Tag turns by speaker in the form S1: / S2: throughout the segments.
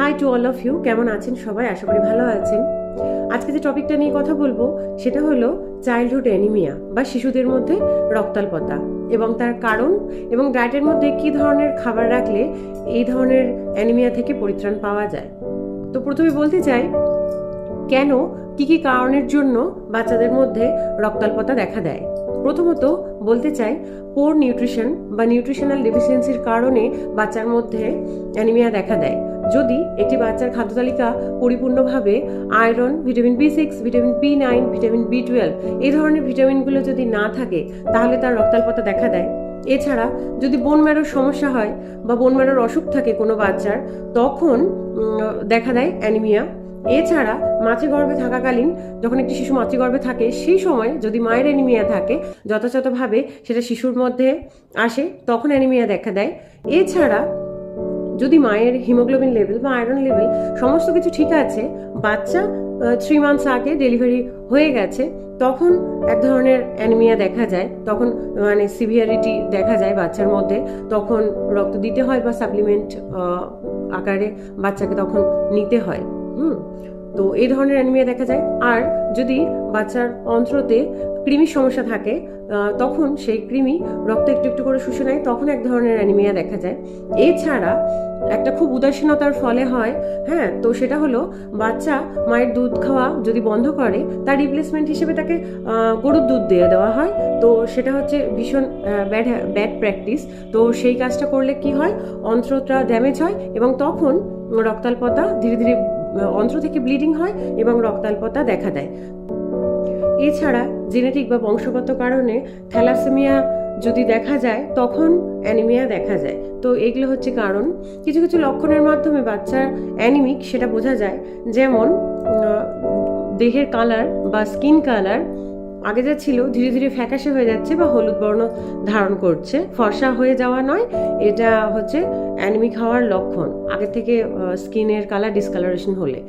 S1: High to all of you, কেমন আছেন সবাই? আশা করি ভালো আছেন। আজকে যে টপিকটা নিয়ে কথা বলবো সেটা হলো চাইল্ডহুড অ্যানিমিয়া বা শিশুদের মধ্যে রক্তাল্পতা এবং তার কারণ এবং ডায়েটের মধ্যে কী ধরনের খাবার রাখলে এই ধরনের অ্যানিমিয়া থেকে পরিত্রাণ পাওয়া যায়। তো প্রথমে বলতে চাই কেন কি কি কারণের জন্য বাচ্চাদের মধ্যে রক্তাল্পতা দেখা দেয়। প্রথমত বলতে চাই পোর নিউট্রিশন বা নিউট্রিশনাল ডেফিসিয়েন্সির কারণে বাচ্চার মধ্যে অ্যানিমিয়া দেখা দেয়। যদি একটি বাচ্চার খাদ্য তালিকা পরিপূর্ণভাবে iron, vitamin B6, vitamin B9, vitamin B12 এই ধরনের ভিটামিনগুলো যদি না থাকে তাহলে তার রক্তাল্পতা দেখা দেয়। এছাড়া যদি বোন ম্যারোর সমস্যা হয় বা বোন ম্যারোর অসুখ থাকে কোনো বাচ্চার, তখন দেখা দেয় অ্যানিমিয়া। এছাড়া মাতৃগর্ভে থাকাকালীন যখন একটি শিশু মাতৃগর্ভে থাকে সেই সময় যদি মায়ের অ্যানিমিয়া থাকে যথাযথভাবে সেটা শিশুর মধ্যে আসে, তখন অ্যানিমিয়া দেখা দেয়। এছাড়া যদি মায়ের হিমোগ্লোবিন লেভেল বা আয়রন লেভেল সমস্ত কিছু ঠিক আছে, বাচ্চা 3 মান্থস আগে ডেলিভারি হয়ে গেছে, তখন এক ধরনের অ্যানিমিয়া দেখা যায়। তখন মানে সিভিয়ারিটি দেখা যায় বাচ্চার মধ্যে, তখন রক্ত দিতে হয় বা সাপ্লিমেন্ট আকারে বাচ্চাকে তখন নিতে হয়। তো এই ধরনের অ্যানিমিয়া দেখা যায়। আর যদি বাচ্চার অন্ত্রতে কৃমির সমস্যা থাকে তখন সেই কৃমি রক্ত একটু একটু করে শুষে নেয়, তখন এক ধরনের অ্যানিমিয়া দেখা যায়। এছাড়া একটা খুব উদাসীনতার ফলে হয়, তো সেটা হলো বাচ্চা মায়ের দুধ খাওয়া যদি বন্ধ করে তার রিপ্লেসমেন্ট হিসেবে তাকে গরুর দুধ দিয়ে দেওয়া হয়। তো সেটা হচ্ছে ভীষণ ব্যাড প্র্যাকটিস। তো সেই কাজটা করলে কি হয়, অন্ত্রটা ড্যামেজ হয় এবং তখন রক্তাল্পতা ধীরে ধীরে অন্ত্র থেকে ব্লিডিং হয় এবং রক্তাল্পতা দেখা দেয়। এছাড়া জেনেটিক বা বংশগত কারণে থ্যালাসেমিয়া যদি দেখা যায় তখন অ্যানিমিয়া দেখা যায়। তো এগুলো হচ্ছে কারণ। কিছু কিছু লক্ষণের মাধ্যমে বাচ্চার অ্যানিমিক সেটা বোঝা যায়, যেমন দেহের কালার বা স্কিন কালার আগে যা ছিল ধীরে ধীরে ফ্যাকাশে হয়ে যাচ্ছে বা হলুদ বর্ণ ধারণ করছে। ফর্সা হয়ে যাওয়া নয়, এটা হচ্ছে অ্যানিমিক হওয়ার লক্ষণ। আগে থেকে স্কিনের কালার ডিসকালারেশন হলে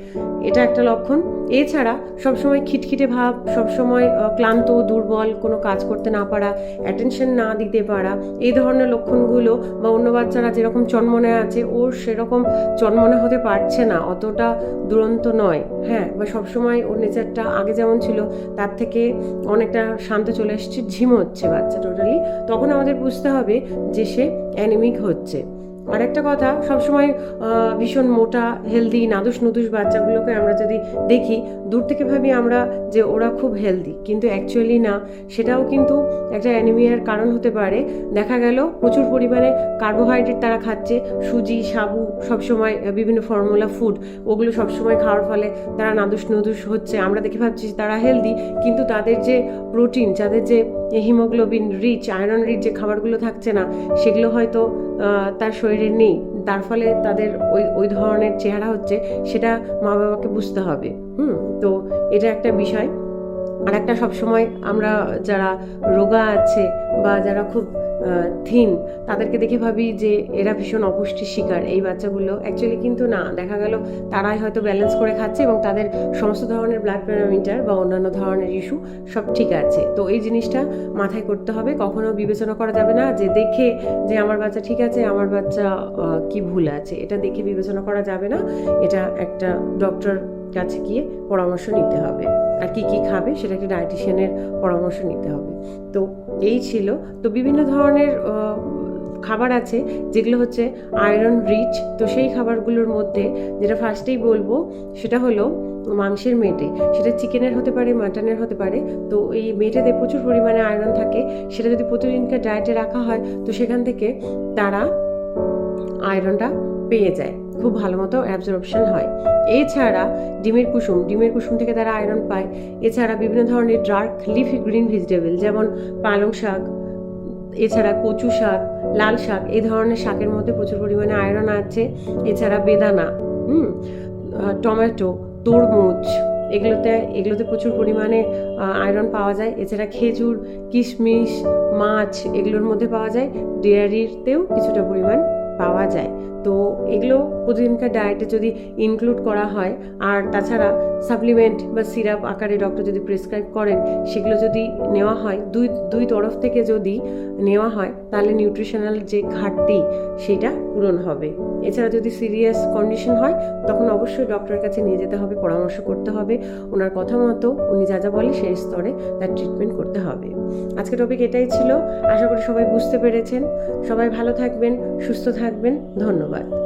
S1: এটা একটা লক্ষণ। এছাড়া সবসময় খিটখিটে ভাব, সবসময় ক্লান্ত, দুর্বল, কোনো কাজ করতে না পারা, অ্যাটেনশন না দিতে পারা, এই ধরনের লক্ষণগুলো, বা অন্য বাচ্চারা যেরকম চনমনে আছে ওর সেরকম চনমনে হতে পারছে না, অতটা দুরন্ত নয়, বা সবসময় ওর নেচারটা আগে যেমন ছিল তার থেকে অনেকটা শান্ত চলে এসছে, ঝিমোচ্ছে বাচ্চা টোটালি, তখন আমাদের বুঝতে হবে যে সে অ্যানিমিক হচ্ছে। আর একটা কথা, সবসময় ভীষণ মোটা, হেলদি, নাদুস নুদুস বাচ্চাগুলোকে আমরা যদি দেখি, দূর থেকে ভাবি আমরা যে ওরা খুব হেলদি, কিন্তু অ্যাকচুয়ালি না, সেটাও কিন্তু একটা অ্যানিমিয়ার কারণ হতে পারে। দেখা গেল প্রচুর পরিমাণে কার্বোহাইড্রেট তারা খাচ্ছে, সুজি, সাবু, সবসময় বিভিন্ন ফর্মুলা ফুড, ওগুলো সবসময় খাওয়ার ফলে তারা নাদুস নুদুস হচ্ছে। আমরা দেখে ভাবছি তারা হেলদি, কিন্তু তাদের যে প্রোটিন, তাদের যে হিমোগ্লোবিন রিচ, আয়রন রিচ যে খাবারগুলো থাকছে না, সেগুলো হয়তো তার শরীরে নেই, তার ফলে তাদের ওই ধরনের চেহারা হচ্ছে। সেটা মা বাবাকে বুঝতে হবে। তো এটা একটা বিষয়। আর একটা, সবসময় আমরা যারা রোগা আছে বা যারা খুব থিন, তাদেরকে দেখে ভাবি যে এরা ভীষণ অপুষ্টির শিকার এই বাচ্চাগুলো। অ্যাকচুয়ালি কিন্তু না, দেখা গেল তারাই হয়তো ব্যালেন্স করে খাচ্ছে এবং তাদের সমস্ত ধরনের ব্লাড প্যারামিটার বা অন্যান্য ধরনের ইস্যু সব ঠিক আছে। তো এই জিনিসটা মাথায় করতে হবে। কখনো বিবেচনা করা যাবে না যে দেখে যে আমার বাচ্চা ঠিক আছে, আমার বাচ্চা কি ভুল আছে, এটা দেখে বিবেচনা করা যাবে না। এটা একটা ডক্টর কাছে গিয়ে পরামর্শ নিতে হবে, আর কি কি খাবে সেটা একটা ডায়েটিশিয়ানের পরামর্শ নিতে হবে। তো এই ছিল। তো বিভিন্ন ধরনের খাবার আছে যেগুলো হচ্ছে আয়রন রিচ। তো সেই খাবারগুলোর মধ্যে যেটা ফার্স্টেই বলবো সেটা হলো মাংসের মেটে, সেটা চিকেনের হতে পারে, মাটনের হতে পারে। তো এই মেটেতে প্রচুর পরিমাণে আয়রন থাকে, সেটা যদি প্রতিদিনকার ডায়েটে রাখা হয় তো সেখান থেকে তারা আয়রনটা পেয়ে যায়, খুব ভালো মতো অ্যাবজর্পশন হয়। এছাড়া ডিমের কুসুম থেকে তারা আয়রন পায়। এছাড়া বিভিন্ন ধরনের ডার্ক লিফি গ্রিন ভেজিটেবল, যেমন পালং শাক, এছাড়া কচু শাক, লাল শাক, এই ধরনের শাকের মধ্যে প্রচুর পরিমাণে আয়রন আছে। এছাড়া বেদানা, টমেটো, তরমুজ, এগুলোতে প্রচুর পরিমাণে আয়রন পাওয়া যায়। এছাড়া খেজুর, কিশমিশ, মাছ, এগুলোর মধ্যে পাওয়া যায়। ডেয়ারিতেও কিছুটা পরিমাণ পাওয়া যায়। তো এগুলো প্রতিদিনকার ডায়েটে যদি ইনক্লুড করা হয়, আর তাছাড়া সাপ্লিমেন্ট বা সিরাপ আকারে ডক্টর যদি প্রেসক্রাইব করেন, সেগুলো যদি নেওয়া হয়, দুই তরফ থেকে যদি নেওয়া হয়, তাহলে নিউট্রিশনাল যে ঘাটতি সেটা পূরণ হবে। এছাড়া যদি সিরিয়াস কন্ডিশন হয় তখন অবশ্যই ডক্টরের কাছে নিয়ে যেতে হবে, পরামর্শ করতে হবে, ওনার কথা মতো উনি যা যা বলে সেই স্তরে তার ট্রিটমেন্ট করতে হবে। আজকে টপিক এটাই ছিল। আশা করি সবাই বুঝতে পেরেছেন। সবাই ভালো থাকবেন, সুস্থ থাকবেন। ধন্যবাদ।